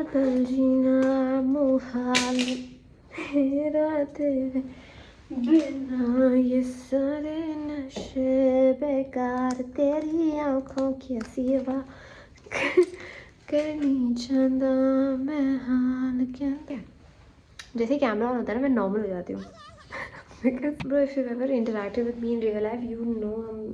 पल जीना मुहाल मेरा तेरे बिना, ये सारे नशे बेकार, तेरी आँखों की सिवा करनी चाहता मैं हाल क्या। जैसे कैमरा ऑन होता है ना, मैं नॉर्मल हो जाती हूँ because bro, if you've ever interacted with me in real life, you know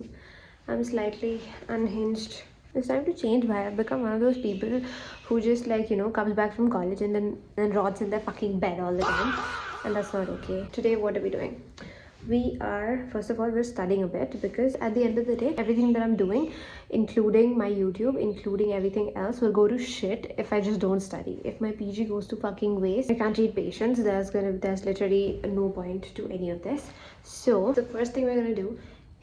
I'm slightly unhinged. It's time to change, bhai. I've become one of those people who just like, you know, comes back from college and then rots in their fucking bed all the time, and that's not okay. Today, what are we doing? We are, first of all, we're studying a bit, because at the end of the day, everything that I'm doing, including my YouTube, including everything else, will go to shit if I just don't study. If my PG goes to fucking waste, I can't read patience. There's literally no point to any of this. So the first thing we're gonna do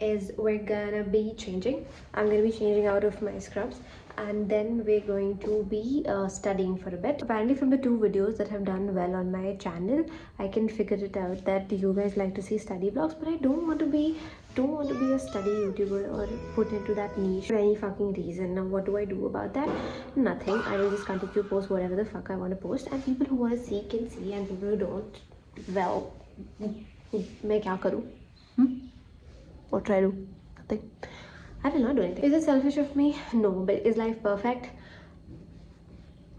is we're gonna be changing. I'm gonna be changing out of my scrubs, and then we're going to be studying for a bit. Apparently from the 2 videos that have done well on my channel, I can figure it out that you guys like to see study vlogs, but I don't want to be a study YouTuber or put into that niche for any fucking reason. Now what do I do about that? Nothing. I will just continue to post whatever the fuck I want to post, and people who want to see can see, and people who don't, well, मैं क्या करूँ? What should I do? Nothing. I will not do anything. Is it selfish of me? No. But is life perfect?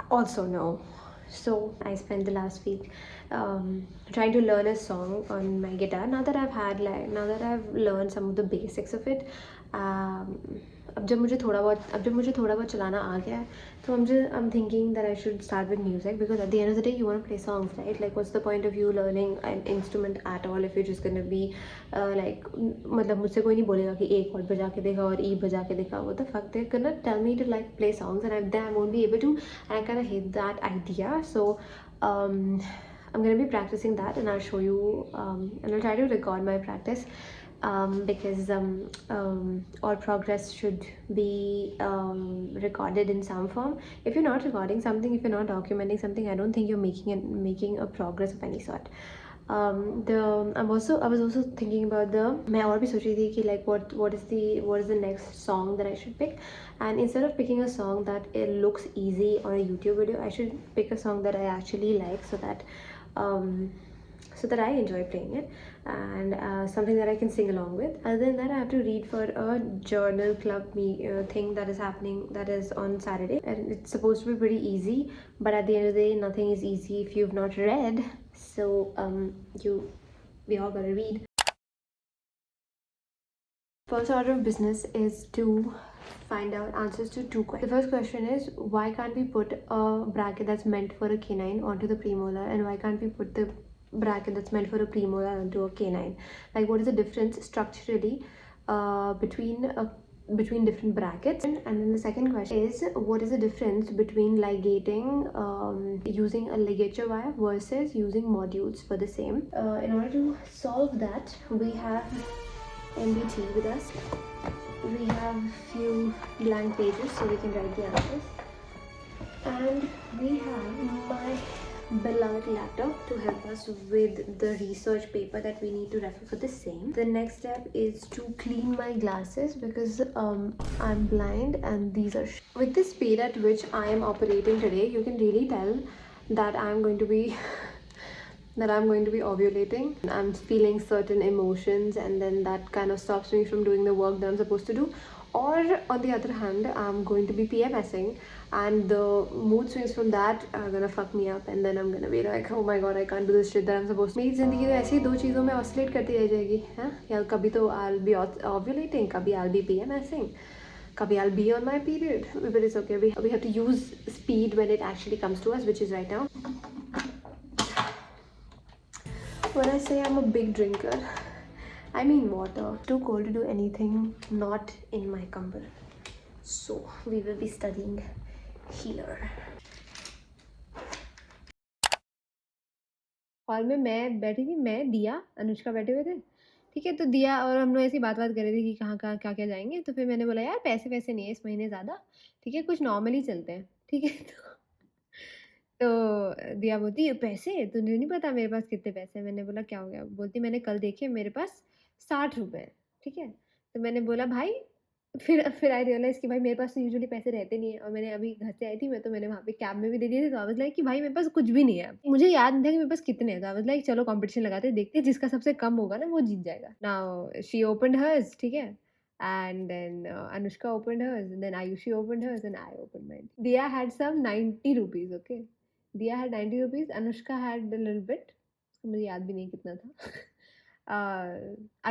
Also no. So I spent the last week trying to learn a song on my guitar. Now that I've learned some of the basics of it, अब जब मुझे थोड़ा बहुत चलाना आ गया है, तो I'm thinking that I should start with music, because at the end of the day you want to play songs, right? Like what's the point of you learning an instrument at all if you're just gonna be like, मतलब मुझसे कोई नहीं बोलेगा कि A chord बजा के देखा और E बजा के देखा. What the fuck, they're gonna tell me to like play songs, and then I won't be able to, and I kind of hate that idea. So I'm gonna be practicing that, and I'll show you, and I'll try to record my practice, because all progress should be recorded in some form. If you're not recording something, if you're not documenting something, I don't think you're making a progress of any sort. I was also thinking about मैं और भी सोच रही थी कि like what is the next song that I should pick, and instead of picking a song that it looks easy on a YouTube video, I should pick a song that I actually like, so that I enjoy playing it, and something that I can sing along with. Other than that, I have to read for a journal club thing that is on Saturday, and it's supposed to be pretty easy, but at the end of the day, nothing is easy if you've not read. So we all gotta read. First order of business is to find out answers to 2 questions. The first question is, why can't we put a bracket that's meant for a canine onto the premolar, and why can't we put the bracket that's meant for a premolar onto a canine? Like, what is the difference structurally between different brackets? And then the second question is, what is the difference between ligating using a ligature wire versus using modules for the same? In order to solve that, we have MBT with us. We have few blank pages so we can write the answers, and we have my beloved laptop to help us with the research paper that we need to refer for the same. The next step is to clean my glasses, because I'm blind and these are with the speed at which I am operating today, you can really tell that I'm going to be ovulating. I'm feeling certain emotions, and then that kind of stops me from doing the work that I'm supposed to do. Or on the other hand, I'm going to be PMSing, and the mood swings from that are gonna fuck me up, and then I'm gonna be like, oh my god, I can't do this shit that I'm supposed to. मेरी ज़िंदगी तो ऐसी 2 चीज़ों में oscillate करती रह जाएगी, हाँ? या कभी तो I'll be ovulating, कभी I'll be PMSing, कभी I'll be on my period. But it's okay. We have to use speed when it actually comes to us, which is right now. When I say I'm a big drinker, I mean water. Too cold to do anything not in my cumber. So we will be studying here. Hall में मैं बैठी थी, मैं दिया अनुष्का बैठे हुए थे, ठीक है। तो दिया और हम लोग ऐसी बात कर रहे थे कि कहाँ कहाँ क्या क्या जाएंगे। तो फिर मैंने बोला यार पैसे वैसे नहीं है इस महीने ज़्यादा, ठीक है, कुछ नॉर्मली चलते हैं, ठीक है। तो दिया बोलती पैसे तुझे नहीं पता मेरे पास कितने पैसे हैं। मैंने बोला क्या हो गया? बोलती मैंने कल देखे मेरे पास 60 रुपए हैं, ठीक है। तो मैंने बोला भाई फिर आई रियलाइज़ कि भाई मेरे पास तो यूजुअली पैसे रहते नहीं है, और मैंने अभी घर से आई थी मैं, तो मैंने वहाँ पे कैब में भी दे दिए थे, तो आई वाज़ लाइक कि भाई मेरे पास कुछ भी नहीं है। मुझे याद नहीं था कि मेरे पास कितने हैं, तो आई वाज़ लाइक चलो कॉम्पिटिशन लगाते हैं, देखते हैं जिसका सबसे कम होगा ना वो जीत जाएगा। नाउ शी ओपन्ड हर्स, ठीक है? And then Anushka opened hers, and then Ayushi opened hers, and I opened mine. Diya had some 90 rupees, okay? Diya had 90 rupees, Anushka had a little bit, मुझे याद भी नहीं कितना था।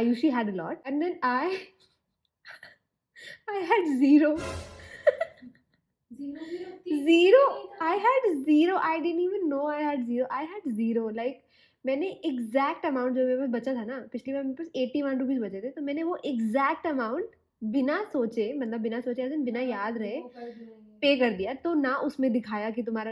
Ayushi had a lot, and then I had zero. Zero. I had zero. I didn't even know I had zero. I had zero. Like मैंने exact amount जो मेरे पास बचा था ना, पिछली बार मेरे पास 81 रुपीज़ बचे थे, तो मैंने वो एग्जैक्ट अमाउंट बिना सोचे, मतलब बिना सोचे ऐसे बिना याद रहे पे कर दिया। तो ना उसमें दिखाया कि तुम्हारा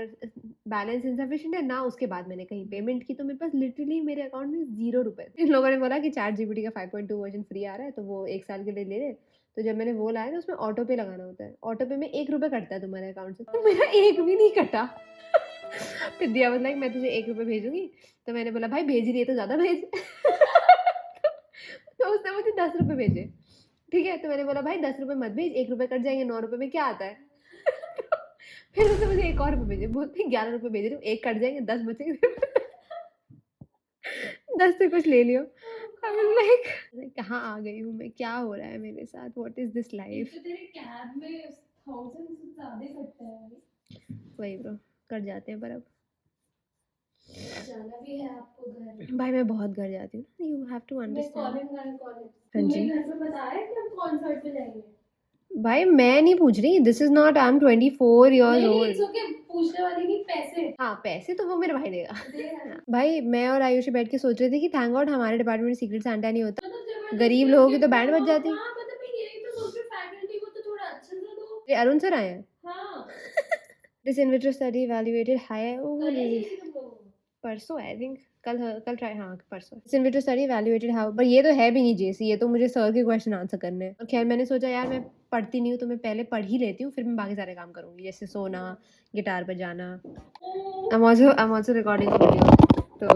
बैलेंस इनसफिशिएंट है, ना उसके बाद मैंने कहीं पेमेंट की, तो मेरे पास लिटरली मेरे अकाउंट में 0 रुपए थे। इन लोगों ने बोला कि चैट जीपीटी का 5.2 वर्जन फ्री आ रहा है, तो वो 1 साल के लिए ले ले। तो जब मैंने वो लाया तो उसमें ऑटो पे लगाना होता है, ऑटो पे में 1 रुपए कटता है तुम्हारे अकाउंट से, तो मेरा 1 भी नहीं कटा। फिर दिया वाज़ लाइक मैं तुझे 1 रुपए भेजूँगी, तो मैंने बोला भाई भेज ही रही है तो ज़्यादा भेज। तो उसने मुझे 10 रुपए भेजे, ठीक है? तो मैंने बोला भाई 10 रुपए मत भेज, 1 रुपए कट जाएँगे, 9 रुपए में क्या आता है? फिर उसने मुझे 1 और रुपए भेजे, बोलती 11 रुपए भेज रही हूँ, 1 कट जाएँगे, 10 बचेंगे। 10 से कुछ ले लियो। आई वाज़ लाइक कहाँ आ गई हूँ मैं? क्या हो रहा है मेरे साथ? What is this life? तो तेरे कैब में 1000 से ज़्यादा कटता है भाई। वही ब्रो, कट जाते हैं पर अब जाना भी है आपको घर। भाई मैं बहुत घर जाती हूँ। यू हैव टू मैं अंडरस्टैंड। कॉलेज हाँ जी। तुमने घर पे बताया कि हम कॉन्सर्ट पे जाएंगे? भाई मैं नहीं पूछ रही, this is not, I am 24 years नहीं ओल्ड। इट्स ओके, पूछने वाली नहीं, पैसे हाँ, पैसे तो वो मेरा भाई देगा। देगा। भाई मैं और आयुषी बैठ के सोच रहे थे कि थैंक गॉड हमारे डिपार्टमेंट में सीक्रेट सांता नहीं होता, मतलब जबरदस्ती गरीब लोगों की तो करके बैंड बज जाती। हाँ मतलब मैं यही तो सोच रही हूँ, फैकल्टी को तो थोड़ा अच्छा सा दो। ये अरुण सर आए हैं। हाँ दिस इन्विटेड स्टडी इवैल्यूएटेड हाई कल ही थी तुम लोगों को। परसों आई थिंक, कल ट्राई, हाँ परसों। दिस इन्विटेड स्टडी इवैल्यूएटेड हाउ, पर ये तो है भी नहीं जेसी, ये तो मुझे सर के क्वेश्चन आंसर करने हैं। और खैर मैंने सोचा यार मैं पढ़ती नहीं हूँ तो मैं पहले पढ़ ही लेती हूँ, फिर मैं बाकी सारे काम करूँगी, जैसे सोना, गिटार बजाना। I'm also recording a video, तो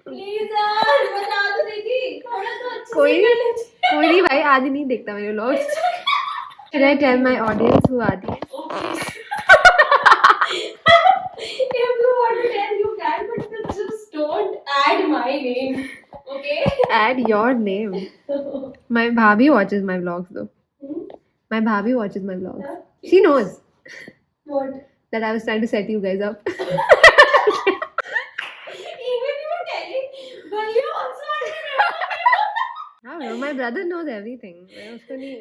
प्लीज यार बता तो देती, थोड़ा तो अच्छे से कोई कर लेते। कोई नहीं भाई, आदि नहीं देखता मेरे vlogs. Should I tell my audience who आदि है? If you want to tell you can, but just don't add my name, okay? Add your name. My bhabhi watches my vlogs though. My bhabhi watches my vlogs. She knows What? that I was trying to set you guys up. Even you were telling, Bhaiya also I don't know, my brother knows everything. मैं उसको नहीं,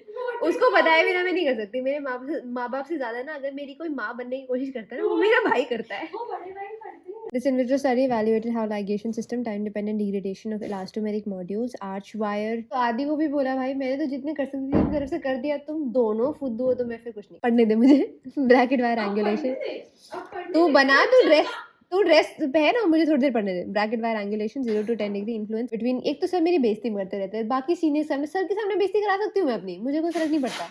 उसको बताए बिना मैं नहीं कर सकती। मेरे माँ बाप से ज़्यादा ना अगर मेरी कोई माँ बनने की कोशिश करता है ना, वो मेरा भाई करता है। वो बड़े भाई पढ़ते हैं। This individual study evaluated how ligation system, time-dependent degradation of elastomeric modules, arch wire. तो आदि को भी बोला भाई मैंने तो जितने कर सकती थी अपनी तरफ से कर दिया, तुम दोनों फुद्दू हो तो मैं फिर कुछ नहीं। पढ़ने दे मुझे। ब्रैकेट वायर एंगुलेशन तू बना, तू ड्रेस पहन और मुझे थोड़ी देर पढ़ने दे। Bracket wire angulation 0 to 10 degree influence between. एक तो सर मेरी बेइज्जती करते रहते हैं, बाकी सीनियर सामने, सर के सामने बेइज्जती करा सकती हूँ मैं अपनी, मुझे कोई फर्क नहीं पड़ता,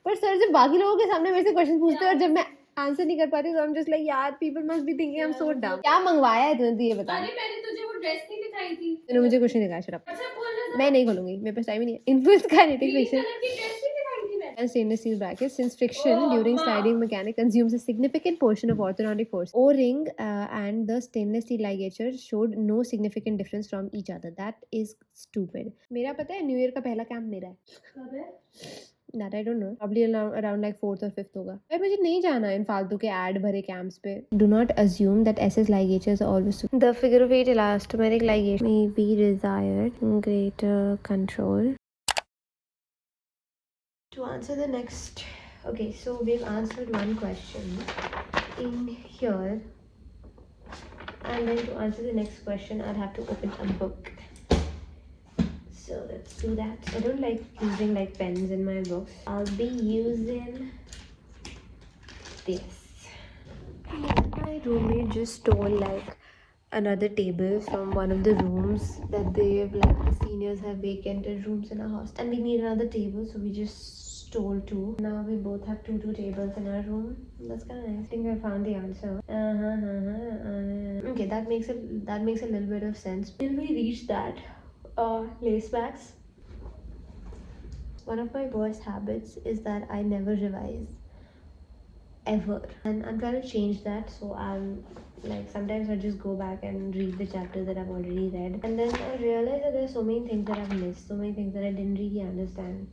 पर सर जब बाकी लोगों के सामने मेरे से क्वेश्चन पूछते हैं और जब मैं आंसर नहीं कर पाती तो I'm just like यार people must be thinking I am so डम। क्या मंगवाया है तूने, ये बता। अरे मैंने तुझे वो ड्रेस नहीं दिखाई थी। तूने मुझे कुछ नहीं दिखाया, शट अप। अच्छा बोल रहा था। मैं नहीं खोलूंगी, मेरे पास टाइम ही नहीं है। Influence kinetic green friction colour की ड्रेस नहीं दिखाई थी मैंने। and stainless steel brackets, since friction during sliding mechanic consumes a significant portion of orthodontic force. O-ring and the stainless steel ligature showed no significant difference from each other. That is stupid. मेरा पता है new year का पहला camp मेरा है। कब है? That I don't know. Probably around like 4th or 5th होगा। भाई मुझे नहीं जाना इन फालतू के ऐड भरे कैंप्स पे। Do not assume that SS ligatures are always. The figure of 8 elastomeric ligation may be desired greater control. To answer the next, okay, so we've answered one question in here, and then to answer the next question I'll have to open a book, so let's do that. I don't like using like pens in my books. I'll be using this. My roommate just stole like another table from one of the rooms that they've, like the seniors have vacated rooms in our house, and we need another table, so we just stole two. Now we both have two tables in our room. That's kind of nice. I think I found the answer. Okay, that makes a little bit of sense. Till we reach that, lace backs. One of my worst habits is that I never revise. Ever. And I'm trying to change that, so I'm like, sometimes I just go back and read the chapters that I've already read, and then I realize that there's so many things that I've missed, so many things that I didn't really understand.